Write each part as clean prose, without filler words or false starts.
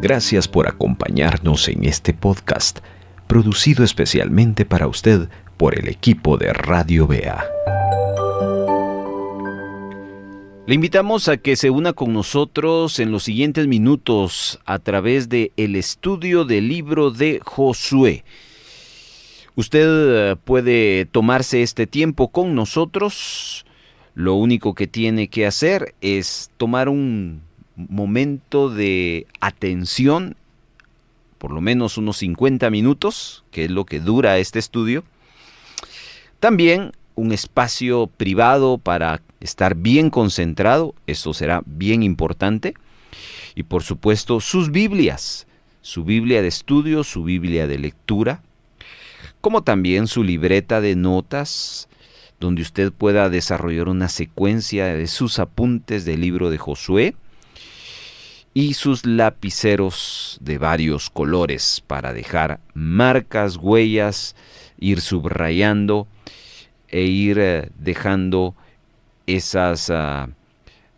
Gracias por acompañarnos en este podcast, producido especialmente para usted por el equipo de Radio Bea. Le invitamos a que se una con nosotros en los siguientes minutos a través de el estudio del libro de Josué. Usted puede tomarse este tiempo con nosotros. Lo único que tiene que hacer es tomar un momento de atención, por lo menos unos 50 minutos, que es lo que dura este estudio. También un espacio privado para estar bien concentrado, esto será bien importante. Y por supuesto sus Biblias, su Biblia de estudio, su Biblia de lectura, como también su libreta de notas, donde usted pueda desarrollar una secuencia de sus apuntes del libro de Josué, y sus lapiceros de varios colores para dejar marcas, huellas, ir subrayando e ir dejando esas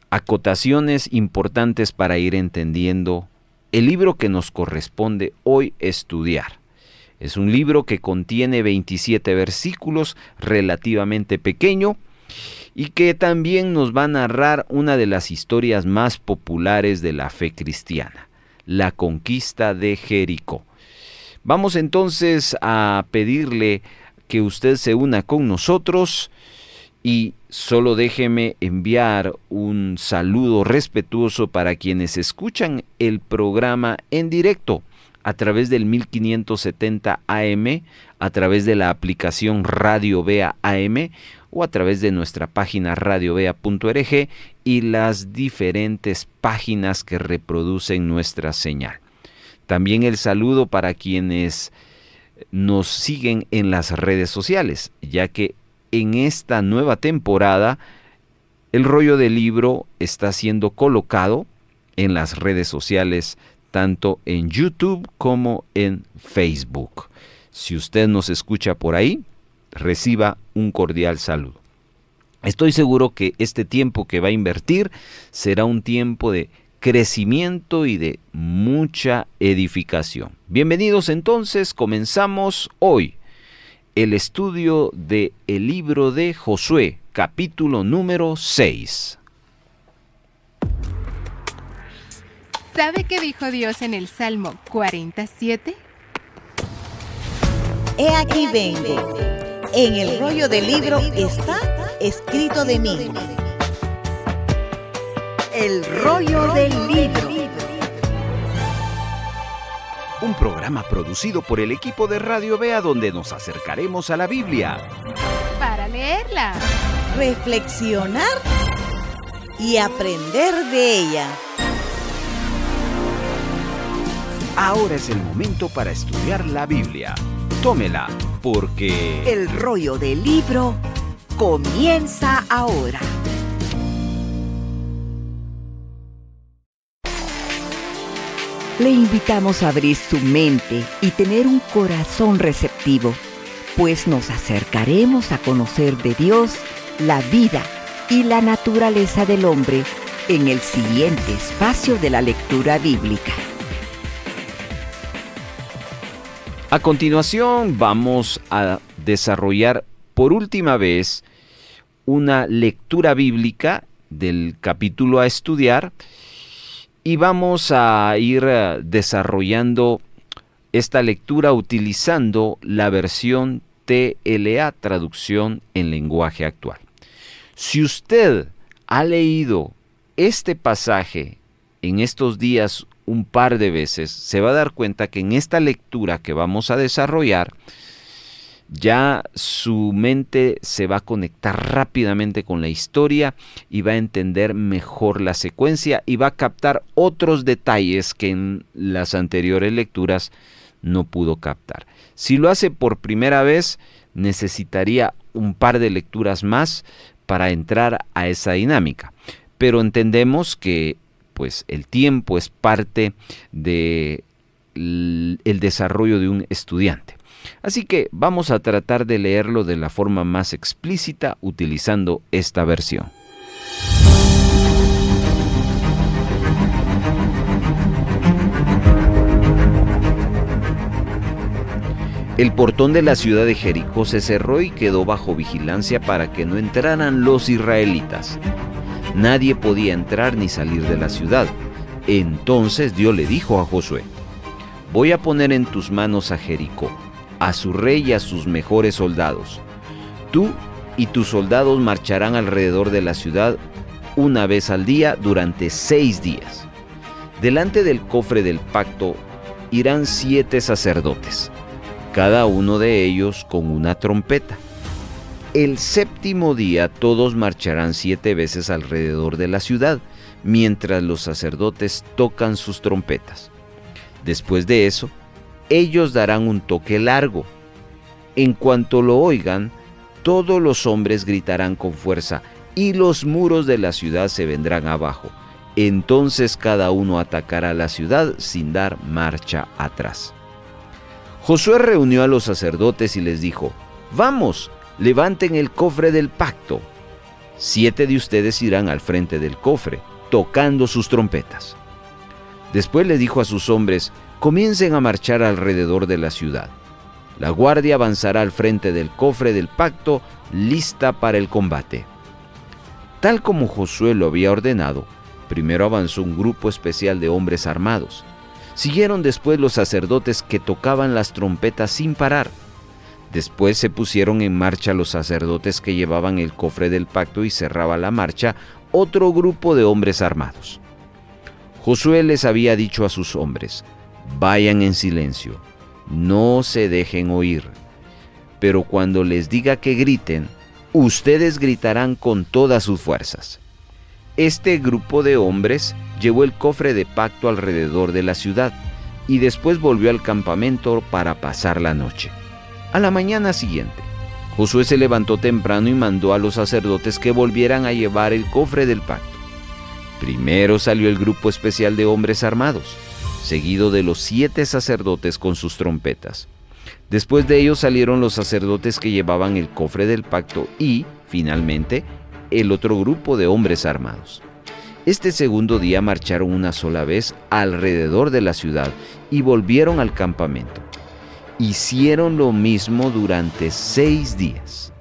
acotaciones importantes para ir entendiendo el libro que nos corresponde hoy estudiar. Es un libro que contiene 27 versículos, relativamente pequeño, y que también nos va a narrar una de las historias más populares de la fe cristiana, la conquista de Jericó. Vamos entonces a pedirle que usted se una con nosotros y solo déjeme enviar un saludo respetuoso para quienes escuchan el programa en directo a través del 1570 AM, a través de la aplicación Radio Bea AM o a través de nuestra página radiobea.org y las diferentes páginas que reproducen nuestra señal. También el saludo para quienes nos siguen en las redes sociales, ya que en esta nueva temporada el rollo del libro está siendo colocado en las redes sociales, tanto en YouTube como en Facebook. Si usted nos escucha por ahí, reciba un cordial saludo. Estoy seguro que este tiempo que va a invertir será un tiempo de crecimiento y de mucha edificación. Bienvenidos entonces, comenzamos hoy el estudio del libro de Josué, capítulo número 6. ¿Sabe qué dijo Dios en el Salmo 47? He aquí vengo, en el rollo del libro está escrito de mí. El rollo del libro. Un programa producido por el equipo de Radio Bea donde nos acercaremos a la Biblia Para leerla, Reflexionar y aprender de ella. Ahora es el momento para estudiar la Biblia. Tómela, porque El rollo del libro comienza ahora. Le invitamos a abrir su mente y tener un corazón receptivo, pues nos acercaremos a conocer de Dios, la vida y la naturaleza del hombre en el siguiente espacio de la lectura bíblica. a continuación vamos a desarrollar por última vez una lectura bíblica del capítulo a estudiar y vamos a ir desarrollando esta lectura utilizando la versión TLA, traducción en lenguaje actual. Si usted ha leído este pasaje en estos días un par de veces, se va a dar cuenta que en esta lectura que vamos a desarrollar, ya su mente se va a conectar rápidamente con la historia y va a entender mejor la secuencia y va a captar otros detalles que en las anteriores lecturas no pudo captar. Si lo hace por primera vez, necesitaría un par de lecturas más para entrar a esa dinámica. Pero entendemos que pues, el tiempo es parte del desarrollo de un estudiante. Así que vamos a tratar de leerlo de la forma más explícita utilizando esta versión. El portón de la ciudad de Jericó se cerró y quedó bajo vigilancia para que no entraran los israelitas. Nadie podía entrar ni salir de la ciudad. Entonces Dios le dijo a Josué: voy a poner en tus manos a Jericó, a su rey y a sus mejores soldados. Tú y tus soldados marcharán alrededor de la ciudad una vez al día durante 6 días. Delante del cofre del pacto irán 7 sacerdotes, cada uno de ellos con una trompeta. El 7º día todos marcharán 7 veces alrededor de la ciudad, mientras los sacerdotes tocan sus trompetas. Después de eso, ellos darán un toque largo. En cuanto lo oigan, todos los hombres gritarán con fuerza y los muros de la ciudad se vendrán abajo. Entonces cada uno atacará la ciudad sin dar marcha atrás. Josué reunió a los sacerdotes y les dijo: vamos, levanten el cofre del pacto. 7 de ustedes irán al frente del cofre, tocando sus trompetas. Después le dijo a sus hombres: comiencen a marchar alrededor de la ciudad. La guardia avanzará al frente del cofre del pacto, lista para el combate. Tal como Josué lo había ordenado, primero avanzó un grupo especial de hombres armados. Siguieron después los sacerdotes que tocaban las trompetas sin parar. Después se pusieron en marcha los sacerdotes que llevaban el cofre del pacto y cerraba la marcha otro grupo de hombres armados. Josué les había dicho a sus hombres: vayan en silencio, no se dejen oír. Pero cuando les diga que griten, ustedes gritarán con todas sus fuerzas. Este grupo de hombres llevó el cofre de pacto alrededor de la ciudad y después volvió al campamento para pasar la noche. A la mañana siguiente, Josué se levantó temprano y mandó a los sacerdotes que volvieran a llevar el cofre del pacto. Primero salió el grupo especial de hombres armados, seguido de los 7 sacerdotes con sus trompetas. Después de ellos salieron los sacerdotes que llevaban el cofre del pacto y, finalmente, el otro grupo de hombres armados. Este segundo día marcharon una sola vez alrededor de la ciudad y volvieron al campamento. Hicieron lo mismo durante 6 días.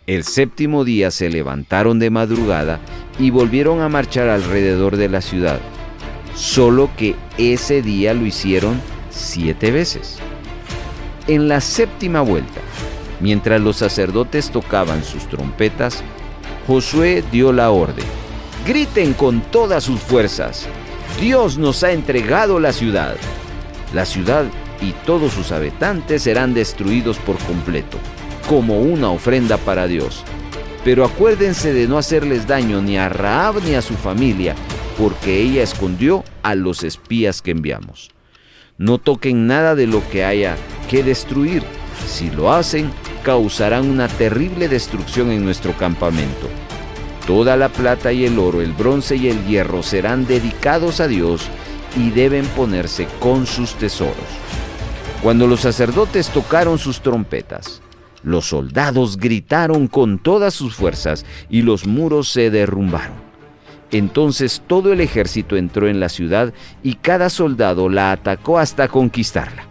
El 7º día se levantaron de madrugada y volvieron a marchar alrededor de la ciudad, solo que ese día lo hicieron 7 veces. En la 7ª vuelta, mientras los sacerdotes tocaban sus trompetas, Josué dio la orden: griten con todas sus fuerzas, Dios nos ha entregado la ciudad. La ciudad y todos sus habitantes serán destruidos por completo, como una ofrenda para Dios. Pero acuérdense de no hacerles daño ni a Rahab ni a su familia, porque ella escondió a los espías que enviamos. No toquen nada de lo que haya que destruir. Si lo hacen, causarán una terrible destrucción en nuestro campamento. Toda la plata y el oro, el bronce y el hierro serán dedicados a Dios y deben ponerse con sus tesoros. Cuando los sacerdotes tocaron sus trompetas, los soldados gritaron con todas sus fuerzas y los muros se derrumbaron. Entonces todo el ejército entró en la ciudad y cada soldado la atacó hasta conquistarla.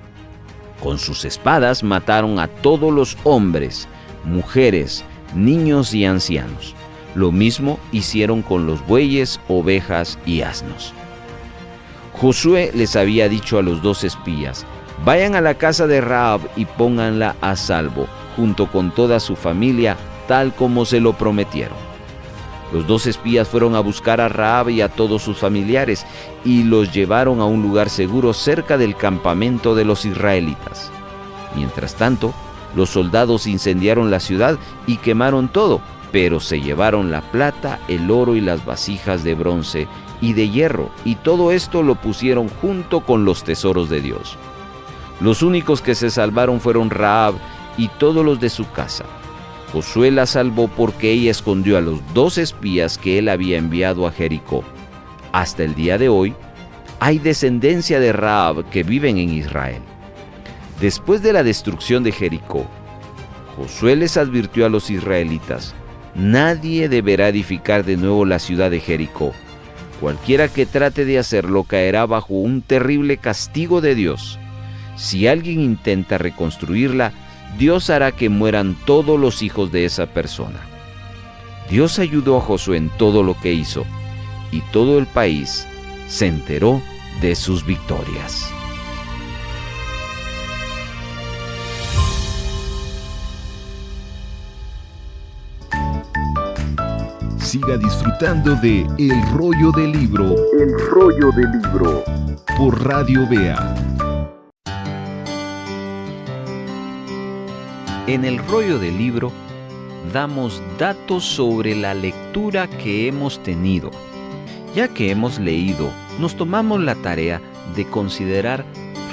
Con sus espadas mataron a todos los hombres, mujeres, niños y ancianos. Lo mismo hicieron con los bueyes, ovejas y asnos. Josué les había dicho a los 2 espías: vayan a la casa de Rahab y pónganla a salvo, junto con toda su familia, tal como se lo prometieron. Los 2 espías fueron a buscar a Rahab y a todos sus familiares y los llevaron a un lugar seguro cerca del campamento de los israelitas. Mientras tanto, los soldados incendiaron la ciudad y quemaron todo, pero se llevaron la plata, el oro y las vasijas de bronce y de hierro, y todo esto lo pusieron junto con los tesoros de Dios. Los únicos que se salvaron fueron Rahab y todos los de su casa. Josué la salvó porque ella escondió a los 2 espías que él había enviado a Jericó. Hasta el día de hoy, hay descendencia de Rahab que viven en Israel. Después de la destrucción de Jericó, Josué les advirtió a los israelitas: nadie deberá edificar de nuevo la ciudad de Jericó. Cualquiera que trate de hacerlo caerá bajo un terrible castigo de Dios. Si alguien intenta reconstruirla, Dios hará que mueran todos los hijos de esa persona. Dios ayudó a Josué en todo lo que hizo, y todo el país se enteró de sus victorias. Siga disfrutando de El Rollo del Libro. El Rollo del Libro. Por Radio Vea. En El Rollo del Libro damos datos sobre la lectura que hemos tenido. Ya que hemos leído, nos tomamos la tarea de considerar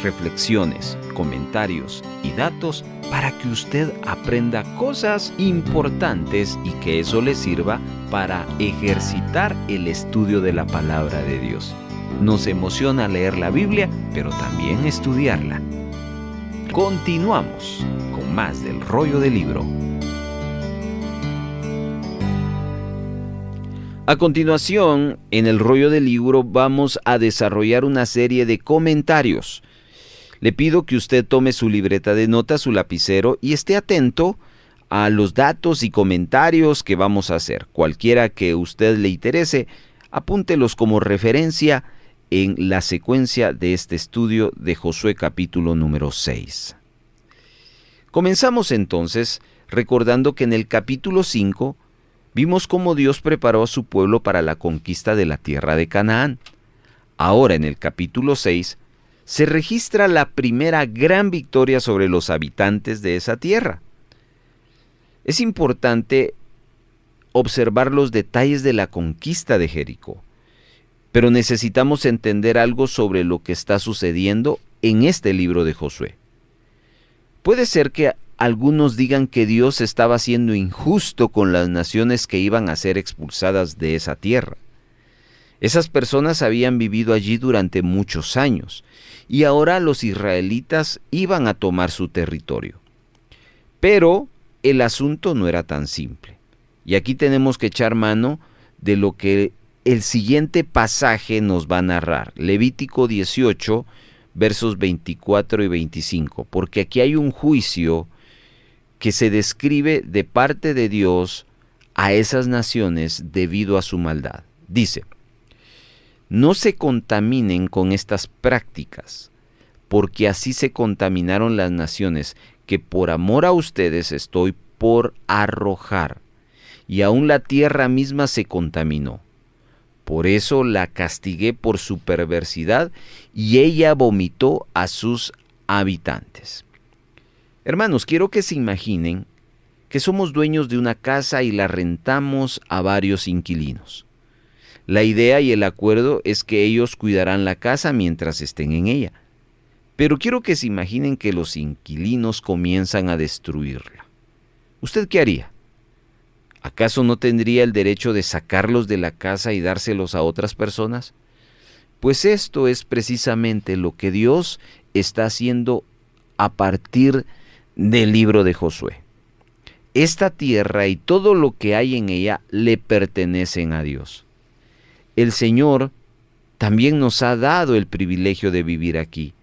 reflexiones, comentarios y datos para que usted aprenda cosas importantes y que eso le sirva para ejercitar el estudio de la palabra de Dios. Nos emociona leer la Biblia, pero también estudiarla. Continuamos con más del Rollo del Libro. A continuación, en el Rollo del Libro vamos a desarrollar una serie de comentarios. Le pido que usted tome su libreta de notas, su lapicero y esté atento a los datos y comentarios que vamos a hacer. Cualquiera que a usted le interese, apúntelos como referencia en la secuencia de este estudio de Josué capítulo número 6. Comenzamos entonces recordando que en el capítulo 5 vimos cómo Dios preparó a su pueblo para la conquista de la tierra de Canaán. Ahora en el capítulo 6 se registra la primera gran victoria sobre los habitantes de esa tierra. Es importante observar los detalles de la conquista de Jericó, pero necesitamos entender algo sobre lo que está sucediendo en este libro de Josué. Puede ser que algunos digan que Dios estaba siendo injusto con las naciones que iban a ser expulsadas de esa tierra. Esas personas habían vivido allí durante muchos años y ahora los israelitas iban a tomar su territorio. Pero el asunto no era tan simple. Y aquí tenemos que echar mano de lo que el siguiente pasaje nos va a narrar. Levítico 18, versos 24 y 25. Porque aquí hay un juicio que se describe de parte de Dios a esas naciones debido a su maldad. Dice: no se contaminen con estas prácticas, porque así se contaminaron las naciones que por amor a ustedes estoy por arrojar, y aún la tierra misma se contaminó. Por eso la castigué por su perversidad, y ella vomitó a sus habitantes. Hermanos, quiero que se imaginen que somos dueños de una casa y la rentamos a varios inquilinos. La idea y el acuerdo es que ellos cuidarán la casa mientras estén en ella. Pero quiero que se imaginen que los inquilinos comienzan a destruirla. ¿Usted qué haría? ¿Acaso no tendría el derecho de sacarlos de la casa y dárselos a otras personas? Pues esto es precisamente lo que Dios está haciendo a partir del libro de Josué. Esta tierra y todo lo que hay en ella le pertenecen a Dios. El Señor también nos ha dado el privilegio de vivir aquí,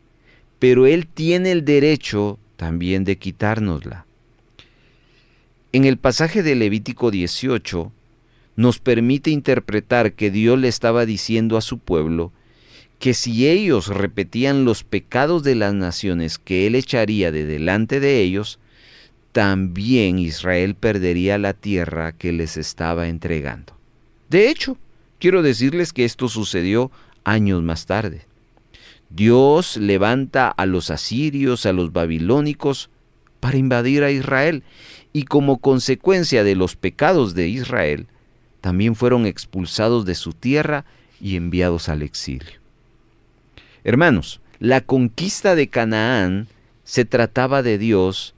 pero Él tiene el derecho también de quitárnosla. En el pasaje de Levítico 18 nos permite interpretar que Dios le estaba diciendo a su pueblo que si ellos repetían los pecados de las naciones que Él echaría de delante de ellos, también Israel perdería la tierra que les estaba entregando. De hecho, quiero decirles que esto sucedió años más tarde. Dios levanta a los asirios, a los babilónicos, para invadir a Israel, y como consecuencia de los pecados de Israel, también fueron expulsados de su tierra y enviados al exilio. Hermanos, la conquista de Canaán se trataba de Dios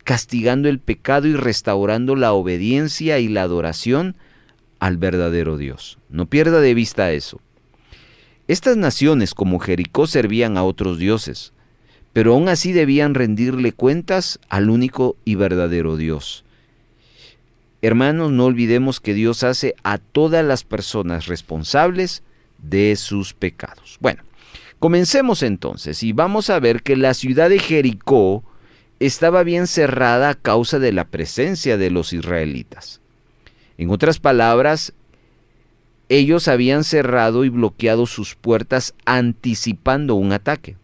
castigando el pecado y restaurando la obediencia y la adoración al verdadero Dios. No pierda de vista eso. Estas naciones como Jericó servían a otros dioses, pero aún así debían rendirle cuentas al único y verdadero Dios. Hermanos, no olvidemos que Dios hace a todas las personas responsables de sus pecados. Bueno, Comencemos entonces y vamos a ver que la ciudad de Jericó estaba bien cerrada a causa de la presencia de los israelitas. En otras palabras, ellos habían cerrado y bloqueado sus puertas anticipando un ataque.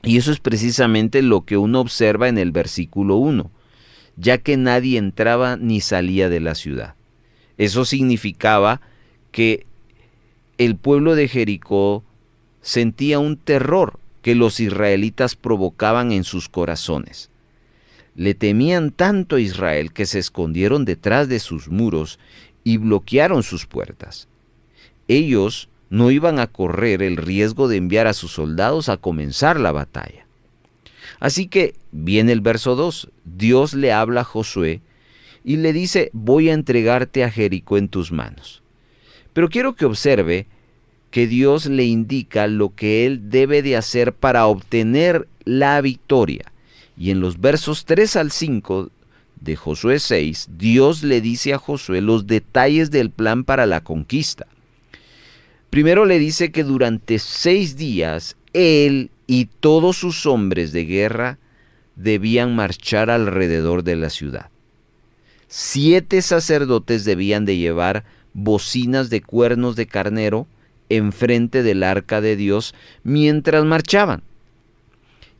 Y eso es precisamente lo que uno observa en el versículo 1, ya que nadie entraba ni salía de la ciudad. Eso significaba que el pueblo de Jericó sentía un terror que los israelitas provocaban en sus corazones. Le temían tanto a Israel que se escondieron detrás de sus muros y bloquearon sus puertas. Ellos no iban a correr el riesgo de enviar a sus soldados a comenzar la batalla. Así que viene el verso 2. Dios le habla a Josué y le dice: voy a entregarte a Jericó en tus manos. Pero quiero que observe que Dios le indica lo que él debe de hacer para obtener la victoria. Y en los versos 3 al 5 de Josué 6, Dios le dice a Josué los detalles del plan para la conquista. Primero le dice que durante 6 días él y todos sus hombres de guerra debían marchar alrededor de la ciudad. 7 sacerdotes debían de llevar bocinas de cuernos de carnero enfrente del arca de Dios mientras marchaban.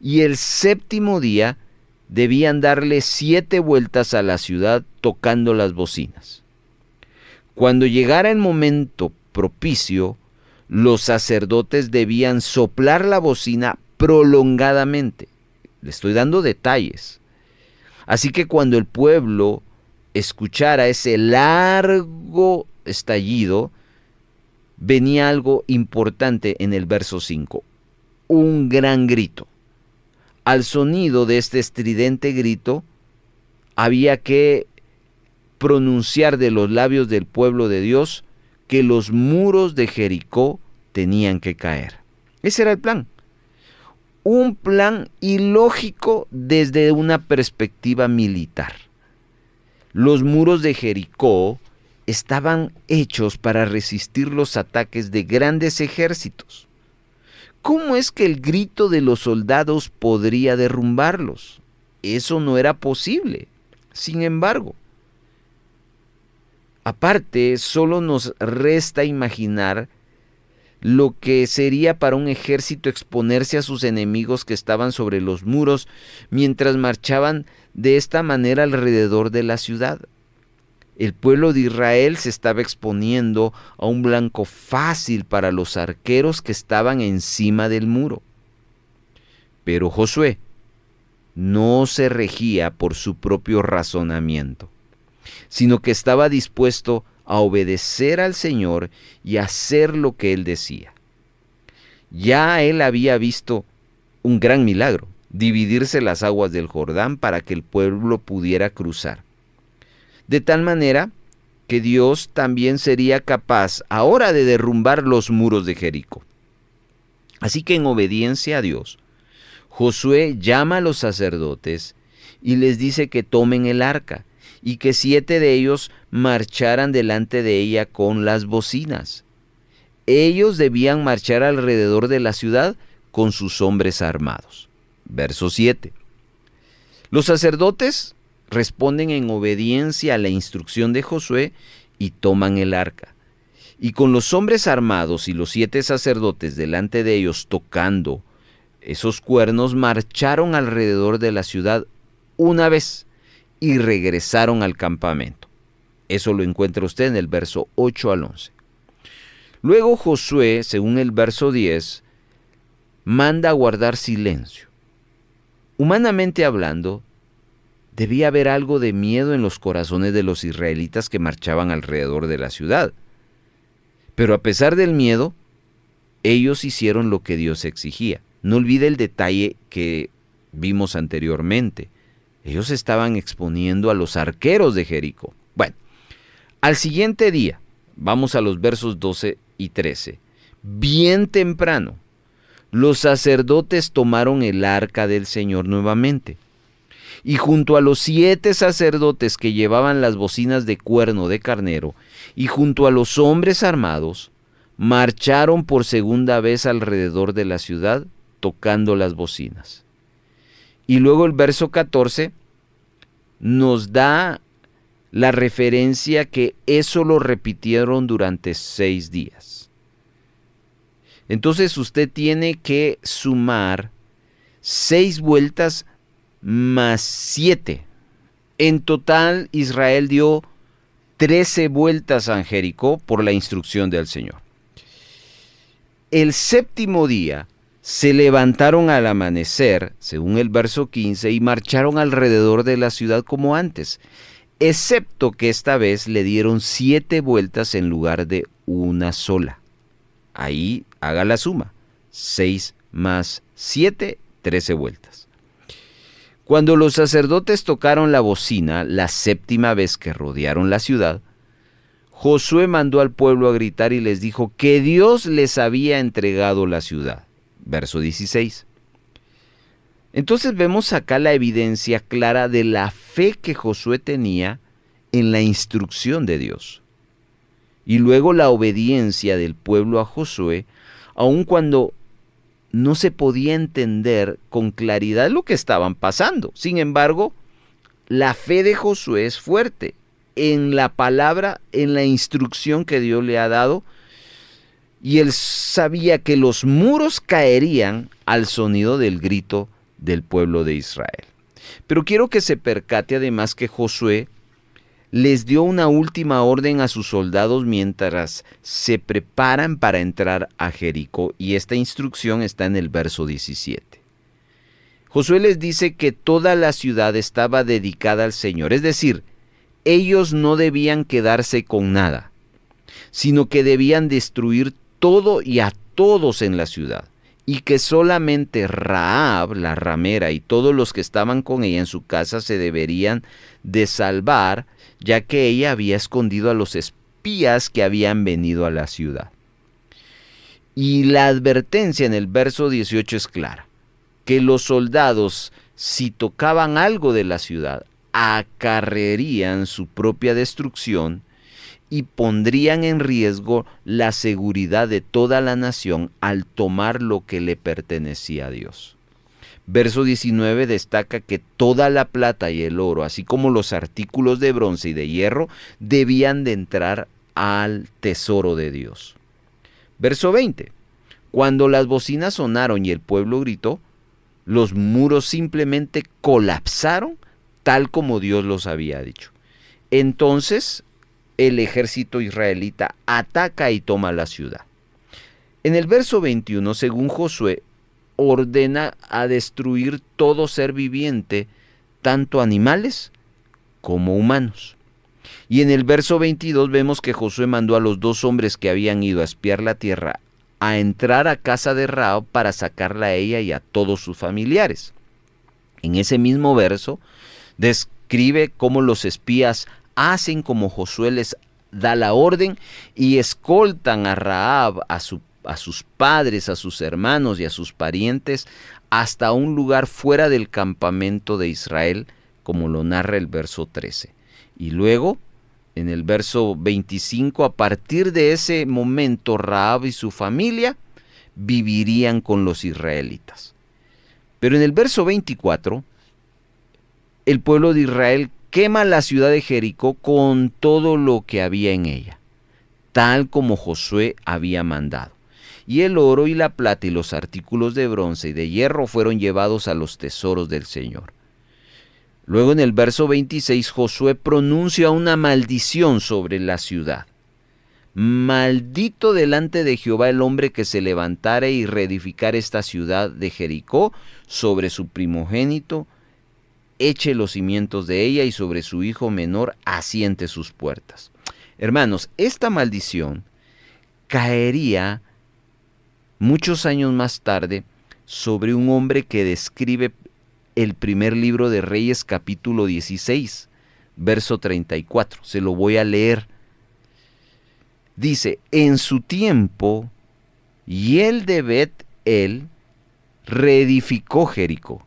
Y el 7º día debían darle 7 vueltas a la ciudad tocando las bocinas. Cuando llegara el momento propicio, los sacerdotes debían soplar la bocina prolongadamente. Le estoy dando detalles. Así que cuando el pueblo escuchara ese largo estallido, venía algo importante en el verso 5, un gran grito. Al sonido de este estridente grito, había que pronunciar de los labios del pueblo de Dios que los muros de Jericó tenían que caer. Ese era el plan. Un plan ilógico desde una perspectiva militar. Los muros de Jericó estaban hechos para resistir los ataques de grandes ejércitos. ¿Cómo es que el grito de los soldados podría derrumbarlos? Eso no era posible. Sin embargo, aparte, solo nos resta imaginar lo que sería para un ejército exponerse a sus enemigos que estaban sobre los muros mientras marchaban de esta manera alrededor de la ciudad. El pueblo de Israel se estaba exponiendo a un blanco fácil para los arqueros que estaban encima del muro. Pero Josué no se regía por su propio razonamiento, sino que estaba dispuesto a obedecer al Señor y hacer lo que Él decía. Ya él había visto un gran milagro, dividirse las aguas del Jordán para que el pueblo pudiera cruzar. De tal manera que Dios también sería capaz ahora de derrumbar los muros de Jericó. Así que en obediencia a Dios, Josué llama a los sacerdotes y les dice que tomen el arca y que 7 de ellos marcharan delante de ella con las bocinas. Ellos debían marchar alrededor de la ciudad con sus hombres armados. Verso 7. Los sacerdotes responden en obediencia a la instrucción de Josué y toman el arca. Y con los hombres armados y los 7 sacerdotes delante de ellos tocando esos cuernos, marcharon alrededor de la ciudad una vez y regresaron al campamento. Eso lo encuentra usted en el verso 8 al 11. Luego Josué, según el verso 10, manda a guardar silencio. Humanamente hablando, debía haber algo de miedo en los corazones de los israelitas que marchaban alrededor de la ciudad. Pero a pesar del miedo, ellos hicieron lo que Dios exigía. No olvide el detalle que vimos anteriormente. Ellos estaban exponiendo a los arqueros de Jericó. Bueno, al siguiente día, vamos a los versos 12 y 13. Bien temprano, los sacerdotes tomaron el arca del Señor nuevamente. Y junto a los 7 sacerdotes que llevaban las bocinas de cuerno de carnero, y junto a los hombres armados, marcharon por segunda vez alrededor de la ciudad tocando las bocinas. Y luego el verso 14 nos da la referencia que eso lo repitieron durante 6 días. Entonces usted tiene que sumar 6 vueltas más 7. En total Israel dio 13 vueltas a Jericó por la instrucción del Señor. El séptimo día se levantaron al amanecer, según el verso 15, y marcharon alrededor de la ciudad como antes, excepto que esta vez le dieron 7 vueltas en lugar de una sola. Ahí haga la suma, 6 más 7, 13 vueltas. Cuando los sacerdotes tocaron la bocina, la séptima vez que rodearon la ciudad, Josué mandó al pueblo a gritar y les dijo que Dios les había entregado la ciudad. Verso 16. Entonces vemos acá la evidencia clara de la fe que Josué tenía en la instrucción de Dios. Y luego la obediencia del pueblo a Josué, aun cuando no se podía entender con claridad lo que estaban pasando. Sin embargo, la fe de Josué es fuerte en la palabra, en la instrucción que Dios le ha dado, y él sabía que los muros caerían al sonido del grito del pueblo de Israel. Pero quiero que se percate además que Josué les dio una última orden a sus soldados mientras se preparan para entrar a Jericó, y esta instrucción está en el verso 17. Josué les dice que toda la ciudad estaba dedicada al Señor, es decir, ellos no debían quedarse con nada, sino que debían destruir todo y a todos en la ciudad, y que solamente Rahab, la ramera, y todos los que estaban con ella en su casa se deberían de salvar, ya que ella había escondido a los espías que habían venido a la ciudad. Y la advertencia en el verso 18 es clara, que los soldados, si tocaban algo de la ciudad, acarrearían su propia destrucción y pondrían en riesgo la seguridad de toda la nación al tomar lo que le pertenecía a Dios. Verso 19 destaca que toda la plata y el oro, así como los artículos de bronce y de hierro, debían de entrar al tesoro de Dios. Verso 20. Cuando las bocinas sonaron y el pueblo gritó, los muros simplemente colapsaron tal como Dios los había dicho. Entonces el ejército israelita ataca y toma la ciudad. En el verso 21, según Josué, ordena a destruir todo ser viviente, tanto animales como humanos. Y en el verso 22 vemos que Josué mandó a los 2 hombres que habían ido a espiar la tierra a entrar a casa de Rahab para sacarla a ella y a todos sus familiares. En ese mismo verso describe cómo los espías hacen como Josué les da la orden y escoltan a Rahab, a sus padres, a sus hermanos y a sus parientes hasta un lugar fuera del campamento de Israel, como lo narra el verso 13. Y luego, en el verso 25, a partir de ese momento, Rahab y su familia vivirían con los israelitas. Pero en el verso 24, el pueblo de Israel quema la ciudad de Jericó con todo lo que había en ella, tal como Josué había mandado. Y el oro y la plata y los artículos de bronce y de hierro fueron llevados a los tesoros del Señor. Luego en el verso 26 Josué pronuncia una maldición sobre la ciudad. Maldito delante de Jehová el hombre que se levantare y reedificare esta ciudad de Jericó sobre su primogénito, eche los cimientos de ella y sobre su hijo menor asiente sus puertas. Hermanos, esta maldición caería muchos años más tarde sobre un hombre que describe el primer libro de Reyes, capítulo 16, verso 34. Se lo voy a leer. Dice, en su tiempo, Hiel de Bet-El reedificó Jericó.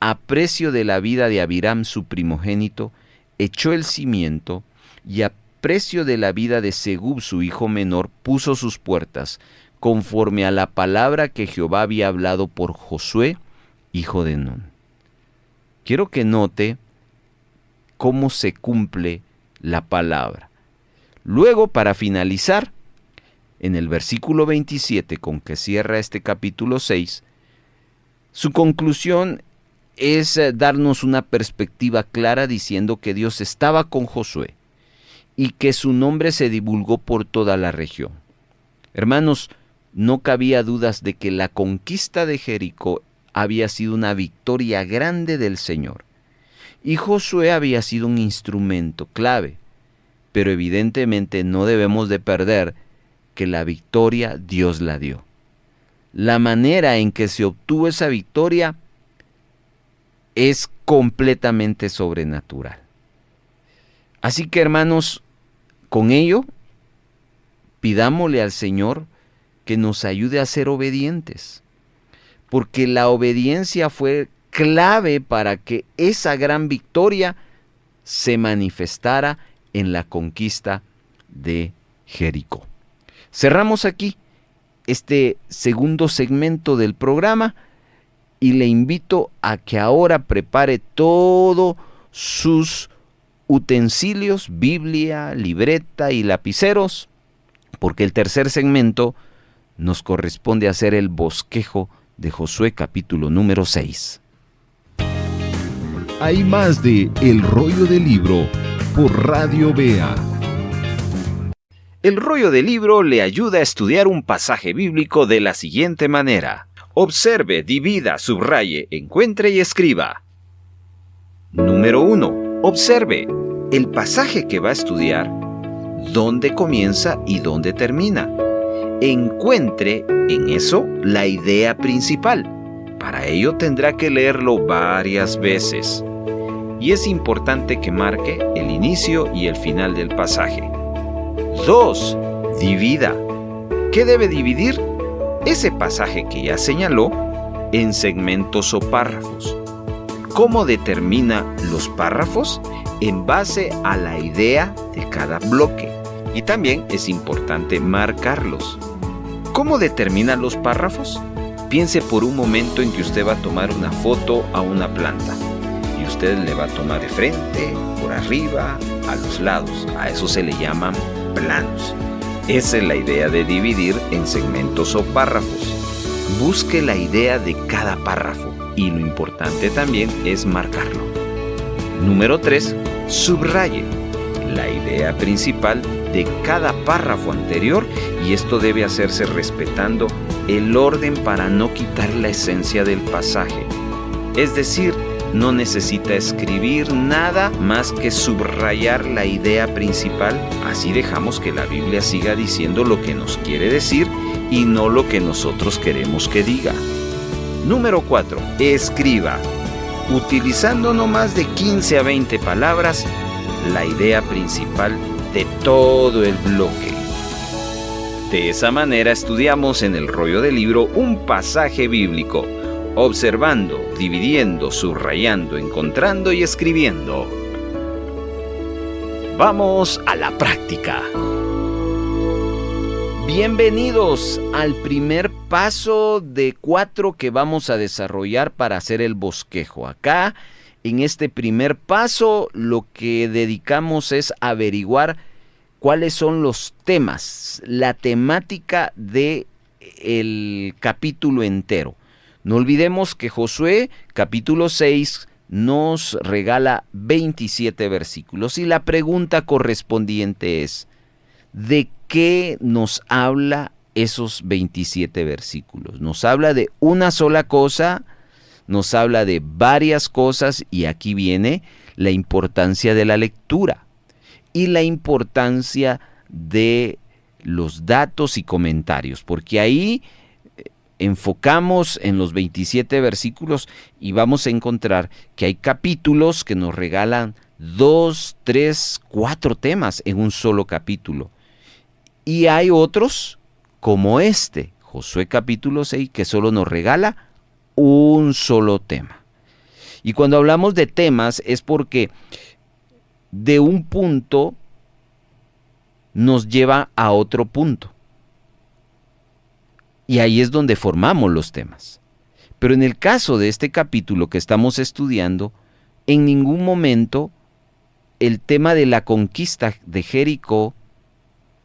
A precio de la vida de Abiram, su primogénito, echó el cimiento y a precio de la vida de Segub, su hijo menor, puso sus puertas, conforme a la palabra que Jehová había hablado por Josué, hijo de Nun. Quiero que note cómo se cumple la palabra. Luego, para finalizar, en el versículo 27, con que cierra este capítulo 6, su conclusión es darnos una perspectiva clara diciendo que Dios estaba con Josué y que su nombre se divulgó por toda la región. Hermanos, no cabía dudas de que la conquista de Jericó había sido una victoria grande del Señor. Y Josué había sido un instrumento clave, pero evidentemente no debemos de perder que la victoria Dios la dio. La manera en que se obtuvo esa victoria es completamente sobrenatural. Así que, hermanos, con ello, pidámosle al Señor que nos ayude a ser obedientes, porque la obediencia fue clave para que esa gran victoria se manifestara en la conquista de Jericó. Cerramos aquí este segundo segmento del programa y le invito a que ahora prepare todos sus utensilios, Biblia, libreta y lapiceros, porque el tercer segmento nos corresponde hacer el bosquejo de Josué capítulo número 6. Hay más de El Rollo del Libro por Radio Bea. El rollo del libro le ayuda a estudiar un pasaje bíblico de la siguiente manera. Observe, divida, subraye, encuentre y escriba. Número 1. Observe el pasaje que va a estudiar, dónde comienza y dónde termina. Encuentre en eso la idea principal. Para ello tendrá que leerlo varias veces. Y es importante que marque el inicio y el final del pasaje. 2. Divida. ¿Qué debe dividir? Ese pasaje que ya señaló en segmentos o párrafos. ¿Cómo determina los párrafos? En base a la idea de cada bloque. Y también es importante marcarlos. ¿Cómo determina los párrafos? Piense por un momento en que usted va a tomar una foto a una planta. Y usted le va a tomar de frente, por arriba, a los lados. A eso se le llaman planos. Esa es la idea de dividir en segmentos o párrafos. Busque la idea de cada párrafo y lo importante también es marcarlo. Número 3. Subraye la idea principal de cada párrafo anterior y esto debe hacerse respetando el orden para no quitar la esencia del pasaje. Es decir, no necesita escribir nada más que subrayar la idea principal. Así dejamos que la Biblia siga diciendo lo que nos quiere decir y no lo que nosotros queremos que diga. Número 4. Escriba. Utilizando no más de 15 a 20 palabras, la idea principal de todo el bloque. De esa manera estudiamos en el rollo del libro un pasaje bíblico, observando, dividiendo, subrayando, encontrando y escribiendo. Vamos a la práctica. Bienvenidos al primer paso de 4 que vamos a desarrollar para hacer el bosquejo. Acá, en este primer paso, lo que dedicamos es averiguar cuáles son los temas, la temática del capítulo entero. No olvidemos que Josué, capítulo 6, nos regala 27 versículos. Y la pregunta correspondiente es, ¿de qué nos habla esos 27 versículos? ¿Nos habla de una sola cosa? ¿Nos habla de varias cosas? Y aquí viene la importancia de la lectura y la importancia de los datos y comentarios, porque ahí enfocamos en los 27 versículos y vamos a encontrar que hay capítulos que nos regalan 2, 3, 4 temas en un solo capítulo. Y hay otros, como este, Josué capítulo 6, que solo nos regala un solo tema. Y cuando hablamos de temas es porque de un punto nos lleva a otro punto. Y ahí es donde formamos los temas. Pero en el caso de este capítulo que estamos estudiando, en ningún momento el tema de la conquista de Jericó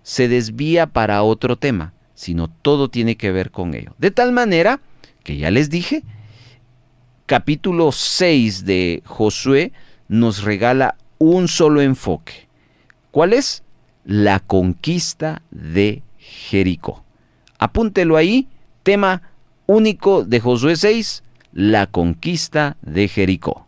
se desvía para otro tema, sino todo tiene que ver con ello. De tal manera que ya les dije, capítulo 6 de Josué nos regala un solo enfoque. ¿Cuál es? La conquista de Jericó. Apúntelo ahí, tema único de Josué 6, la conquista de Jericó.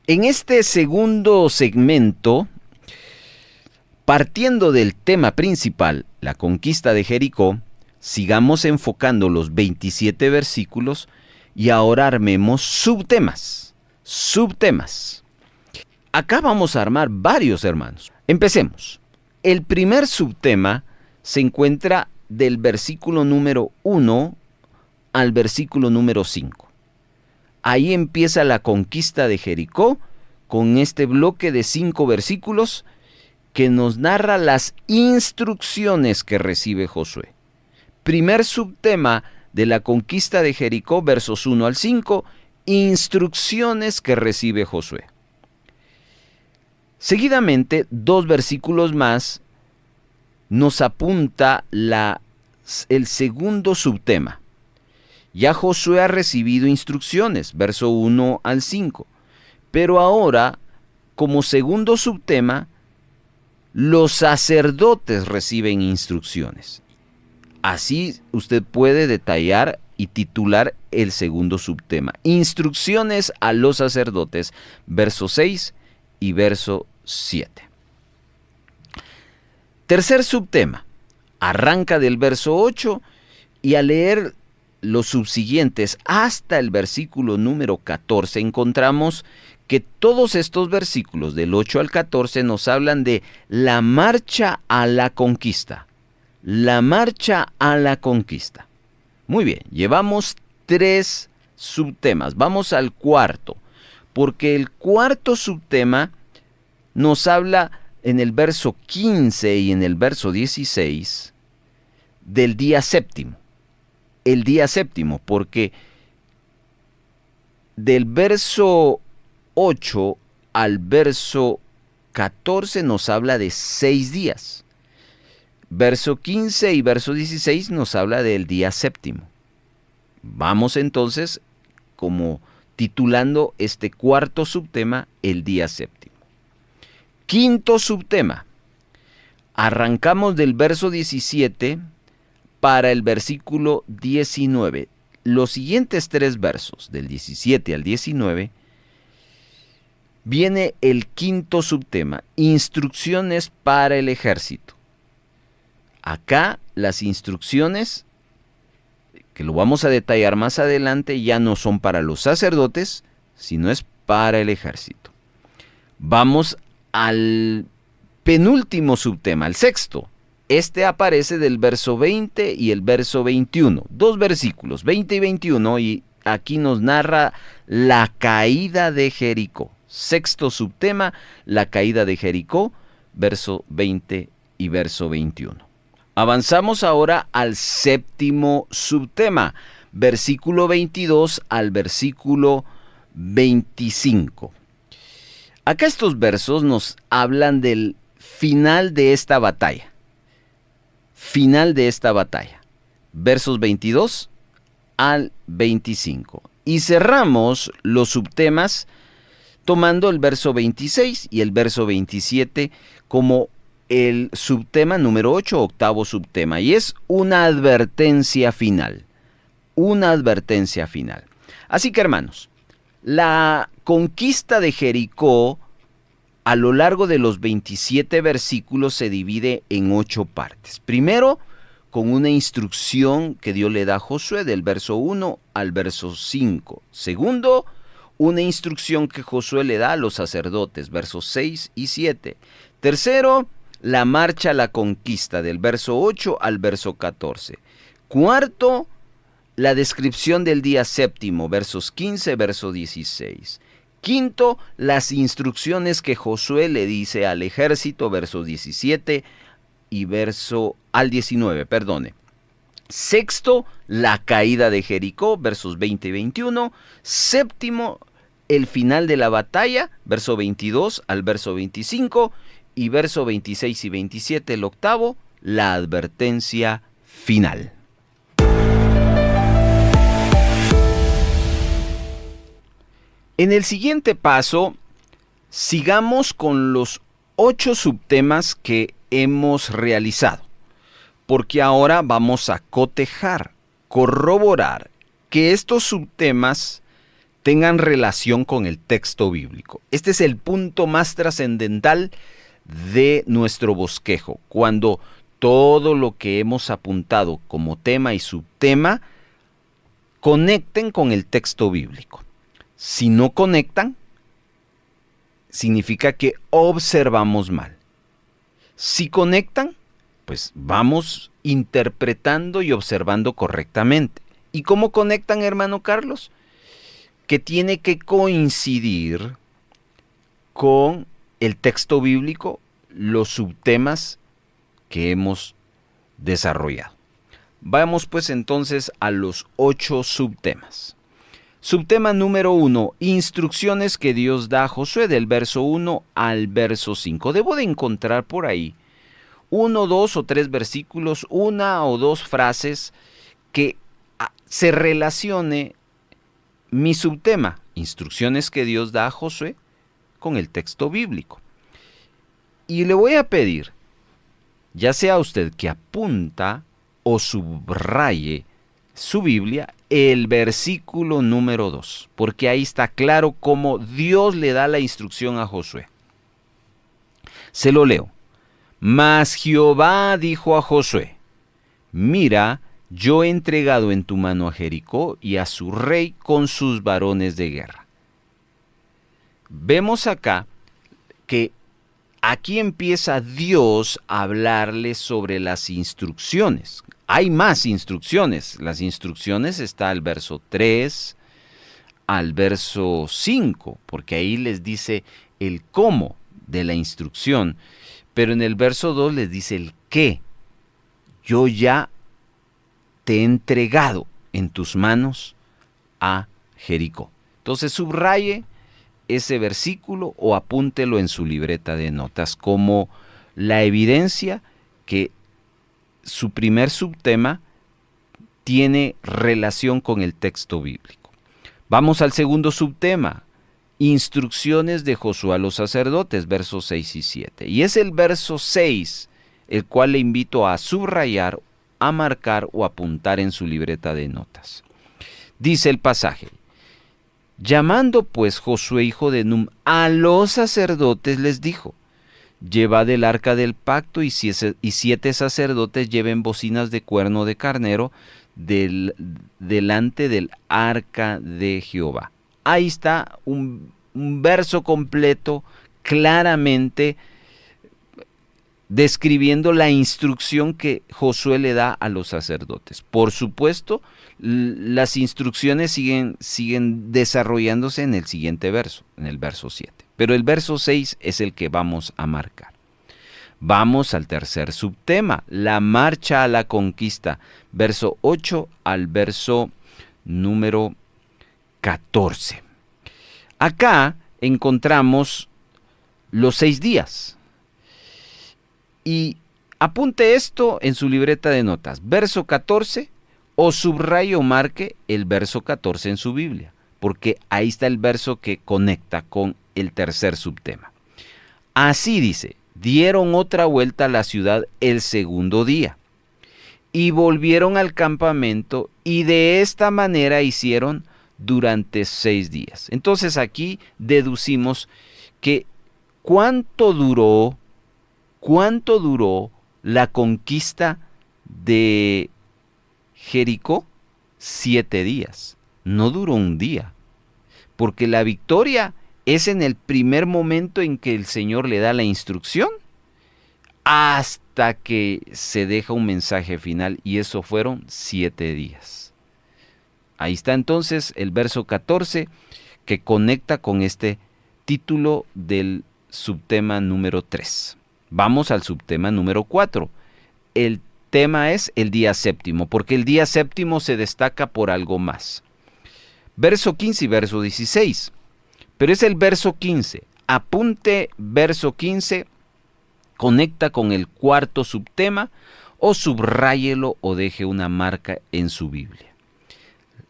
En este segundo segmento, partiendo del tema principal, la conquista de Jericó, sigamos enfocando los 27 versículos y ahora armemos subtemas. Acá vamos a armar varios, hermanos. Empecemos. El primer subtema se encuentra del versículo número 1 al versículo número 5. Ahí empieza la conquista de Jericó con este bloque de 5 versículos que nos narra las instrucciones que recibe Josué. Primer subtema de la conquista de Jericó, versos 1 al 5, instrucciones que recibe Josué. Seguidamente, 2 versículos más nos apunta el segundo subtema. Ya Josué ha recibido instrucciones, verso 1 al 5. Pero ahora, como segundo subtema, los sacerdotes reciben instrucciones. Así usted puede detallar y titular el segundo subtema. Instrucciones a los sacerdotes, verso 6 y verso 7. Tercer subtema. Arranca del verso 8 y al leer los subsiguientes hasta el versículo número 14 encontramos que todos estos versículos del 8 al 14 nos hablan de la marcha a la conquista. La marcha a la conquista. Muy bien, llevamos 3 subtemas. Vamos al cuarto, porque el cuarto subtema nos habla en el verso 15 y en el verso 16 del día séptimo. El día séptimo, porque del verso 8 al verso 14 nos habla de 6 días. Verso 15 y verso 16 nos habla del día séptimo. Vamos entonces como titulando este cuarto subtema, el día séptimo. Quinto subtema. Arrancamos del verso 17 para el versículo 19. Los siguientes 3 versos, del 17 al 19, viene el quinto subtema, instrucciones para el ejército. Acá las instrucciones, que lo vamos a detallar más adelante, ya no son para los sacerdotes, sino es para el ejército. Vamos al penúltimo subtema, el sexto. Este aparece del verso 20 y el verso 21. 2 versículos, 20 y 21, y aquí nos narra la caída de Jericó. Sexto subtema, la caída de Jericó, verso 20 y verso 21. Avanzamos ahora al séptimo subtema, versículo 22 al versículo 25. Acá estos versos nos hablan del final de esta batalla. Final de esta batalla. Versos 22 al 25. Y cerramos los subtemas tomando el verso 26 y el verso 27 como el subtema número 8, octavo subtema, y es una advertencia final. Una advertencia final. Así que, hermanos, la conquista de Jericó a lo largo de los 27 versículos se divide en 8 partes. Primero, con una instrucción que Dios le da a Josué del verso 1 al verso 5. Segundo, una instrucción que Josué le da a los sacerdotes, versos 6 y 7. Tercero, la marcha a la conquista del verso 8 al verso 14. Cuarto, la descripción del día séptimo, versos 15, verso 16. Quinto, las instrucciones que Josué le dice al ejército, versos 17 y verso al 19, perdone. Sexto, la caída de Jericó, versos 20 y 21. Séptimo, el final de la batalla, verso 22 al verso 25. Y verso 26 y 27, el octavo, la advertencia final. En el siguiente paso, sigamos con los 8 subtemas que hemos realizado, porque ahora vamos a cotejar, corroborar que estos subtemas tengan relación con el texto bíblico. Este es el punto más trascendental de nuestro bosquejo, cuando todo lo que hemos apuntado como tema y subtema conecten con el texto bíblico. Si no conectan, significa que observamos mal. Si conectan, pues vamos interpretando y observando correctamente. ¿Y cómo conectan, hermano Carlos? Que tiene que coincidir con el texto bíblico los subtemas que hemos desarrollado. Vamos pues entonces a los 8 subtemas. Subtema número 1, instrucciones que Dios da a Josué, del verso 1 al verso 5. Debo de encontrar por ahí 1, 2 o 3 versículos, 1 o 2 frases que se relacione mi subtema, instrucciones que Dios da a Josué, con el texto bíblico. Y le voy a pedir, ya sea usted que apunta o subraye su Biblia, el versículo número 2, porque ahí está claro cómo Dios le da la instrucción a Josué. Se lo leo. Mas Jehová dijo a Josué, mira, yo he entregado en tu mano a Jericó y a su rey con sus varones de guerra. Vemos acá que aquí empieza Dios a hablarle sobre las instrucciones. Hay más instrucciones. Las instrucciones está al verso 3, al verso 5, porque ahí les dice el cómo de la instrucción. Pero en el verso 2 les dice el qué. Yo ya te he entregado en tus manos a Jericó. Entonces subraye ese versículo o apúntelo en su libreta de notas como la evidencia que su primer subtema tiene relación con el texto bíblico. Vamos al segundo subtema, instrucciones de Josué a los sacerdotes, versos 6 y 7. Y es el verso 6 el cual le invito a subrayar, a marcar o apuntar en su libreta de notas. Dice el pasaje, llamando pues Josué hijo de Nun a los sacerdotes les dijo, llevad el arca del pacto y 7 sacerdotes lleven bocinas de cuerno de carnero delante del arca de Jehová. Ahí está un verso completo claramente describiendo la instrucción que Josué le da a los sacerdotes. Por supuesto, las instrucciones siguen desarrollándose en el siguiente verso, en el verso 7. Pero el verso 6 es el que vamos a marcar. Vamos al tercer subtema, la marcha a la conquista, verso 8 al verso número 14. Acá encontramos los 6 días. Y apunte esto en su libreta de notas, verso 14, o subraye o marque el verso 14 en su Biblia, porque ahí está el verso que conecta con el tercer subtema. Así dice, dieron otra vuelta a la ciudad el segundo día, y volvieron al campamento, y de esta manera hicieron durante 6 días. Entonces aquí deducimos que ¿cuánto duró la conquista de Jericó? 7 días. No duró un día, porque la victoria es en el primer momento en que el Señor le da la instrucción hasta que se deja un mensaje final, y eso fueron 7 días. Ahí está entonces el verso 14 que conecta con este título del subtema número 3. Vamos al subtema número 4. El tema es el día séptimo, porque el día séptimo se destaca por algo más. Verso 15 y verso 16. Pero es el verso 15. Apunte verso 15, conecta con el cuarto subtema, o subráyelo o deje una marca en su Biblia.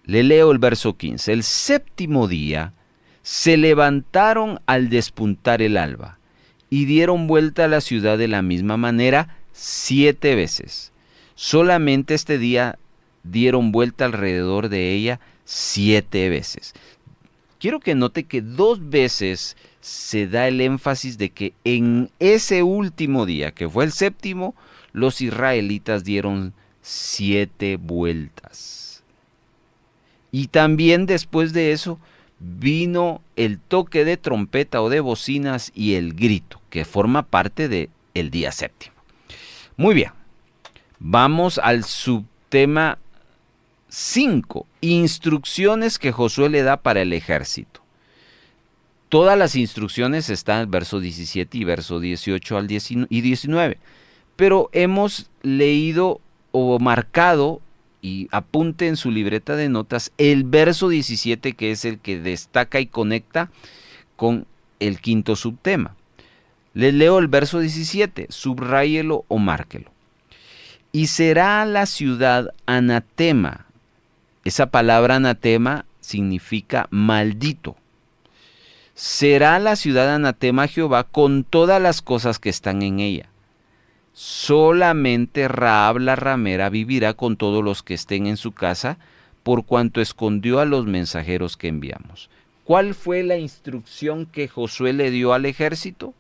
Le leo el verso 15. El séptimo día se levantaron al despuntar el alba y dieron vuelta a la ciudad de la misma manera 7 veces. Solamente este día dieron vuelta alrededor de ella 7 veces. Quiero que note que 2 veces se da el énfasis de que en ese último día, que fue el séptimo, los israelitas dieron 7 vueltas. Y también después de eso vino el toque de trompeta o de bocinas y el grito, que forma parte del día séptimo. Muy bien, vamos al subtema 5, instrucciones que Josué le da para el ejército. Todas las instrucciones están en el verso 17 y verso 18 y 19, pero hemos leído o marcado, y apunte en su libreta de notas, el verso 17, que es el que destaca y conecta con el quinto subtema. Les leo el verso 17, subráyelo o márquelo. Y será la ciudad anatema. Esa palabra anatema significa maldito. Será la ciudad anatema a Jehová con todas las cosas que están en ella. Solamente Rahab la ramera vivirá con todos los que estén en su casa, por cuanto escondió a los mensajeros que enviamos. ¿Cuál fue la instrucción que Josué le dio al ejército?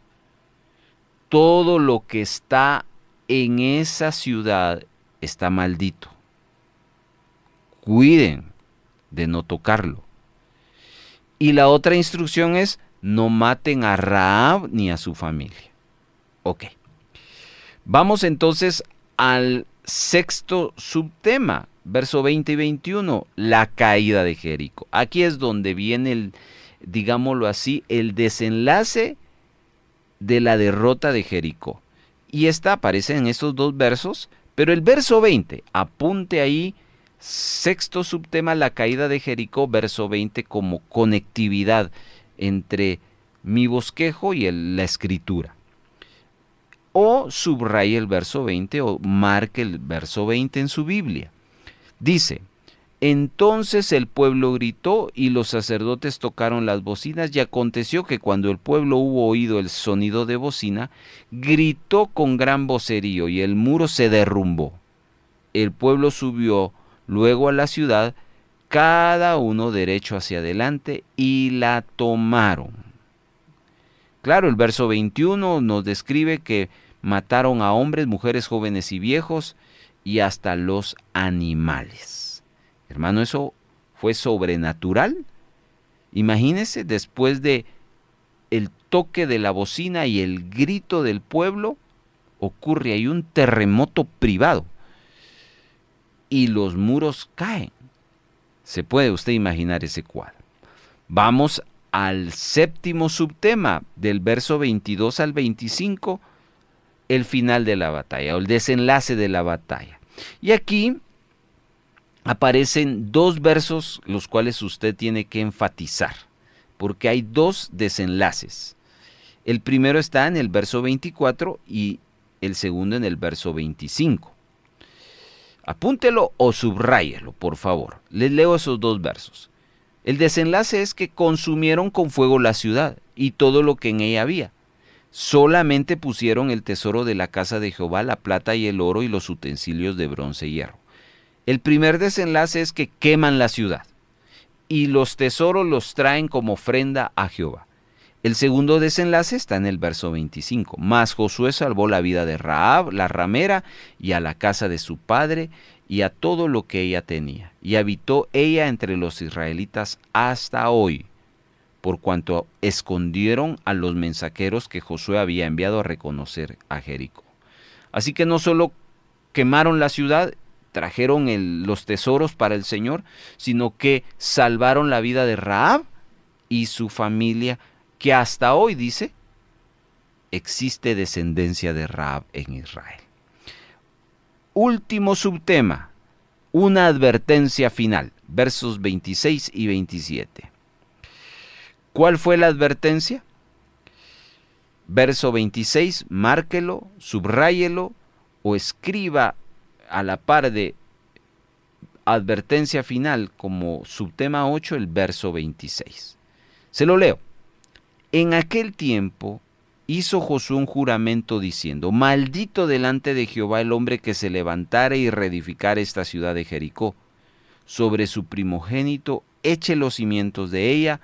Todo lo que está en esa ciudad está maldito. Cuiden de no tocarlo. Y la otra instrucción es: no maten a Rahab ni a su familia. Ok. Vamos entonces al sexto subtema, verso 20 y 21, la caída de Jericó. Aquí es donde viene digámoslo así, el desenlace de la derrota de Jericó. Y esta aparece en estos 2 versos, pero el verso 20, apunte ahí, sexto subtema, la caída de Jericó, verso 20, como conectividad entre mi bosquejo y la escritura. O subraye el verso 20 o marque el verso 20 en su Biblia. Dice: entonces el pueblo gritó y los sacerdotes tocaron las bocinas, y aconteció que cuando el pueblo hubo oído el sonido de bocina, gritó con gran vocerío y el muro se derrumbó. El pueblo subió luego a la ciudad, cada uno derecho hacia adelante, y la tomaron. Claro, el verso 21 nos describe que mataron a hombres, mujeres, jóvenes y viejos, y hasta los animales. Hermano, eso fue sobrenatural. Imagínense, después de el toque de la bocina y el grito del pueblo, ocurre ahí un terremoto privado y los muros caen. ¿Se puede usted imaginar ese cuadro? Vamos al séptimo subtema, del verso 22 al 25, el final de la batalla o el desenlace de la batalla. Y aquí aparecen 2 versos los cuales usted tiene que enfatizar, porque hay 2 desenlaces. El primero está en el verso 24 y el segundo en el verso 25. Apúntelo o subráyelo, por favor. Les leo esos 2 versos. El desenlace es que consumieron con fuego la ciudad y todo lo que en ella había. Solamente pusieron el tesoro de la casa de Jehová, la plata y el oro y los utensilios de bronce y hierro. El primer desenlace es que queman la ciudad y los tesoros los traen como ofrenda a Jehová. El segundo desenlace está en el verso 25. Mas Josué salvó la vida de Rahab, la ramera, y a la casa de su padre, y a todo lo que ella tenía. Y habitó ella entre los israelitas hasta hoy, por cuanto escondieron a los mensajeros que Josué había enviado a reconocer a Jericó. Así que no solo quemaron la ciudad, trajeron los tesoros para el Señor, sino que salvaron la vida de Rahab y su familia, que hasta hoy, dice, existe descendencia de Rahab en Israel. Último subtema, una advertencia final, versos 26 y 27. ¿Cuál fue la advertencia? Verso 26, márquelo, subráyelo o escriba a la par de advertencia final como subtema 8 el verso 26. Se lo leo. En aquel tiempo hizo Josué un juramento diciendo: maldito delante de Jehová el hombre que se levantare y reedificare esta ciudad de Jericó. Sobre su primogénito eche los cimientos de ella,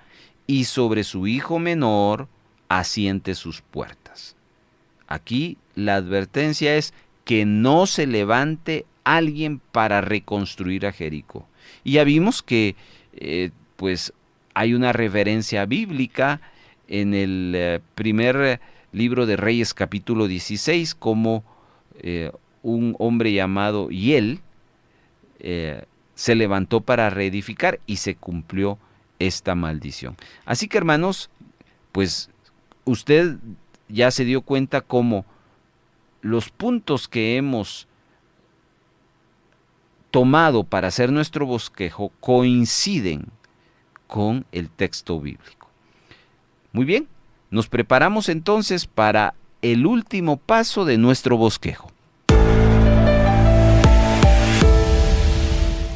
y sobre su hijo menor asiente sus puertas. Aquí la advertencia es que no se levante alguien para reconstruir a Jericó. Y ya vimos que pues hay una referencia bíblica en el primer libro de Reyes capítulo 16, como un hombre llamado Hiel se levantó para reedificar y se cumplió esta maldición. Así que, hermanos, pues usted ya se dio cuenta cómo los puntos que hemos tomado para hacer nuestro bosquejo coinciden con el texto bíblico. Muy bien, nos preparamos entonces para el último paso de nuestro bosquejo.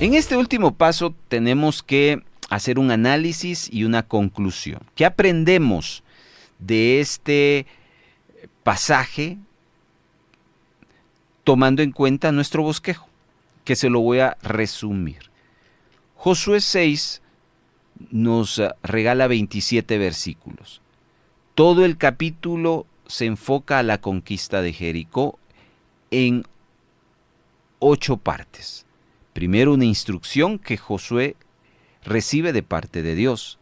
En este último paso tenemos que hacer un análisis y una conclusión. ¿Qué aprendemos de este pasaje tomando en cuenta nuestro bosquejo? Que se lo voy a resumir. Josué 6 nos regala 27 versículos. Todo el capítulo se enfoca a la conquista de Jericó en 8 partes. Primero, una instrucción que Josué recibe de parte de Dios.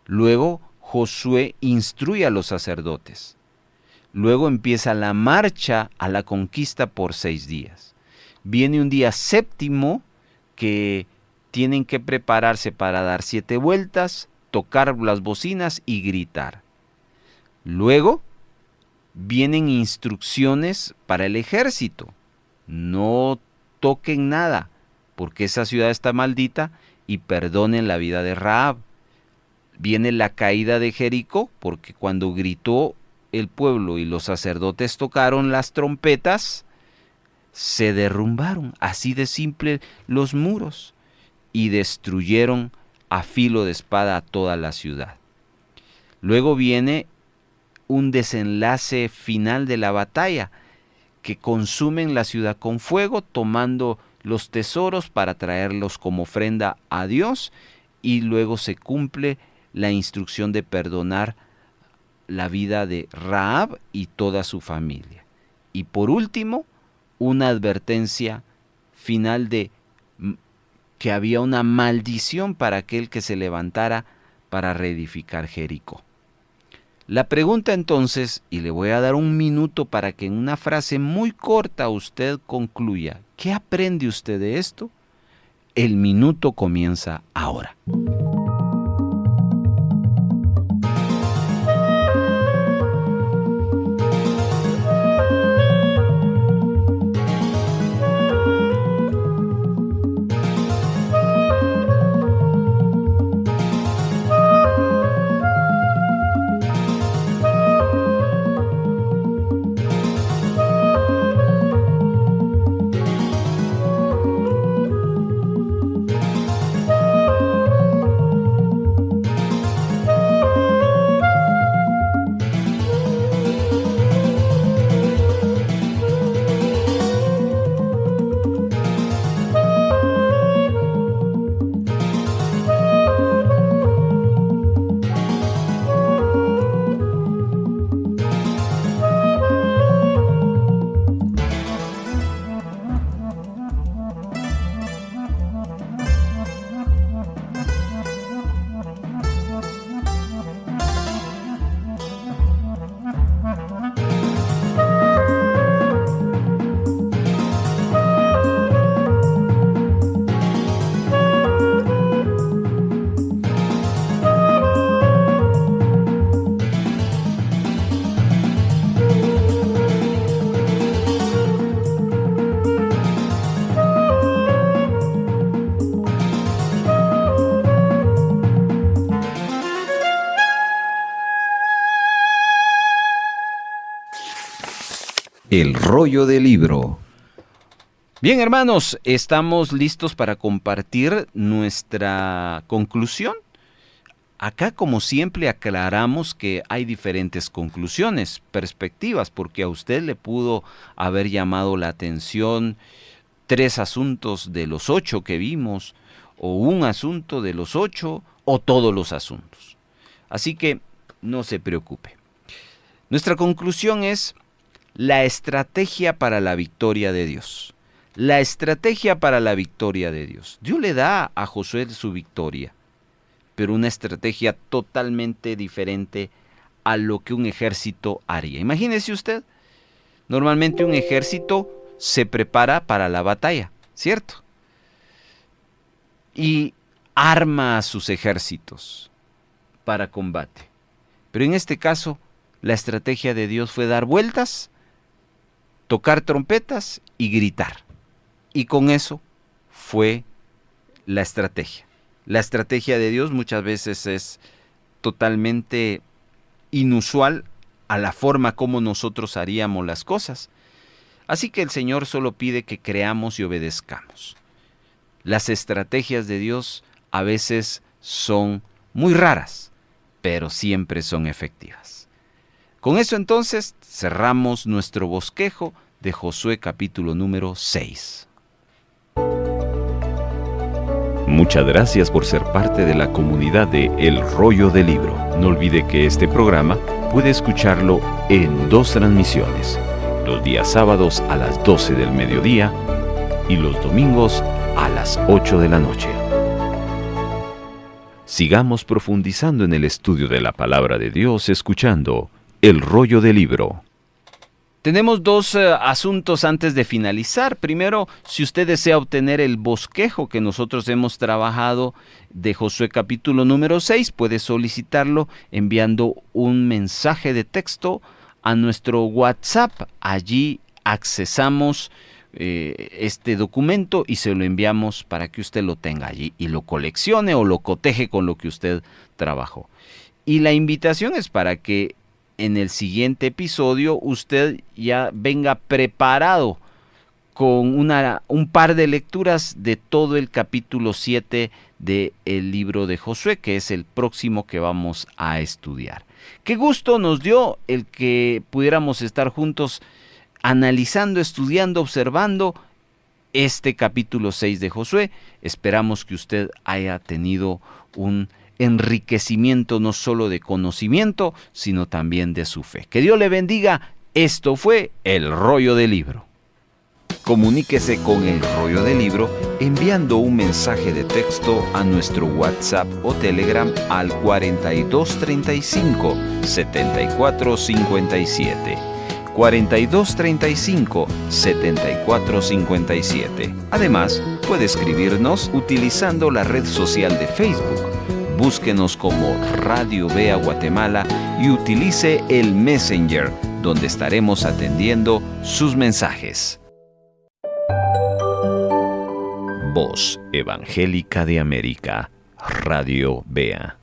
Luego, Josué instruye a los sacerdotes. Luego empieza la marcha a la conquista por 6 días. Viene un día séptimo que tienen que prepararse para dar 7 vueltas, tocar las bocinas y gritar. Luego vienen instrucciones para el ejército. No toquen nada, porque esa ciudad está maldita, y perdonen la vida de Rahab. Viene la caída de Jericó, porque cuando gritó el pueblo y los sacerdotes tocaron las trompetas, se derrumbaron, así de simple, los muros, y destruyeron a filo de espada a toda la ciudad. Luego viene un desenlace final de la batalla, que consumen la ciudad con fuego, tomando los tesoros para traerlos como ofrenda a Dios, y luego se cumple la instrucción de perdonar la vida de Rahab y toda su familia. Y por último, una advertencia final de que había una maldición para aquel que se levantara para reedificar Jericó. La pregunta entonces, y le voy a dar un minuto para que en una frase muy corta usted concluya, ¿qué aprende usted de esto? El minuto comienza ahora. El rollo del libro. Bien, hermanos, estamos listos para compartir nuestra conclusión. Acá, como siempre, aclaramos que hay diferentes conclusiones, perspectivas, porque a usted le pudo haber llamado la atención 3 asuntos de los 8 que vimos, o un asunto de los 8, o todos los asuntos. Así que no se preocupe. Nuestra conclusión es la estrategia para la victoria de Dios. La estrategia para la victoria de Dios. Dios le da a Josué su victoria, pero una estrategia totalmente diferente a lo que un ejército haría. Imagínese usted, normalmente un ejército se prepara para la batalla, ¿cierto? Y arma a sus ejércitos para combate. Pero en este caso, la estrategia de Dios fue dar vueltas, tocar trompetas y gritar. Y con eso fue la estrategia. La estrategia de Dios muchas veces es totalmente inusual a la forma como nosotros haríamos las cosas. Así que el Señor solo pide que creamos y obedezcamos. Las estrategias de Dios a veces son muy raras, pero siempre son efectivas. Con eso entonces cerramos nuestro bosquejo de Josué capítulo número 6. Muchas gracias por ser parte de la comunidad de El Rollo del Libro. No olvide que este programa puede escucharlo en 2 transmisiones, los días sábados a las 12 del mediodía y los domingos a las 8 de la noche. Sigamos profundizando en el estudio de la palabra de Dios escuchando El Rollo del Libro. Tenemos 2 asuntos antes de finalizar. Primero, si usted desea obtener el bosquejo que nosotros hemos trabajado de Josué capítulo número 6, puede solicitarlo enviando un mensaje de texto a nuestro WhatsApp. Allí accesamos este documento y se lo enviamos para que usted lo tenga allí y lo coleccione o lo coteje con lo que usted trabajó. Y la invitación es para que en el siguiente episodio usted ya venga preparado con un par de lecturas de todo el capítulo 7 del libro de Josué, que es el próximo que vamos a estudiar. Qué gusto nos dio el que pudiéramos estar juntos analizando, estudiando, observando este capítulo 6 de Josué. Esperamos que usted haya tenido un enriquecimiento no solo de conocimiento, sino también de su fe. Que Dios le bendiga. Esto fue El Rollo del Libro. Comuníquese con El Rollo del Libro enviando un mensaje de texto a nuestro WhatsApp o Telegram al 4235 7457. 4235 7457. Además, puede escribirnos utilizando la red social de Facebook. Búsquenos como Radio Vea Guatemala y utilice el Messenger, donde estaremos atendiendo sus mensajes. Voz Evangélica de América, Radio Vea.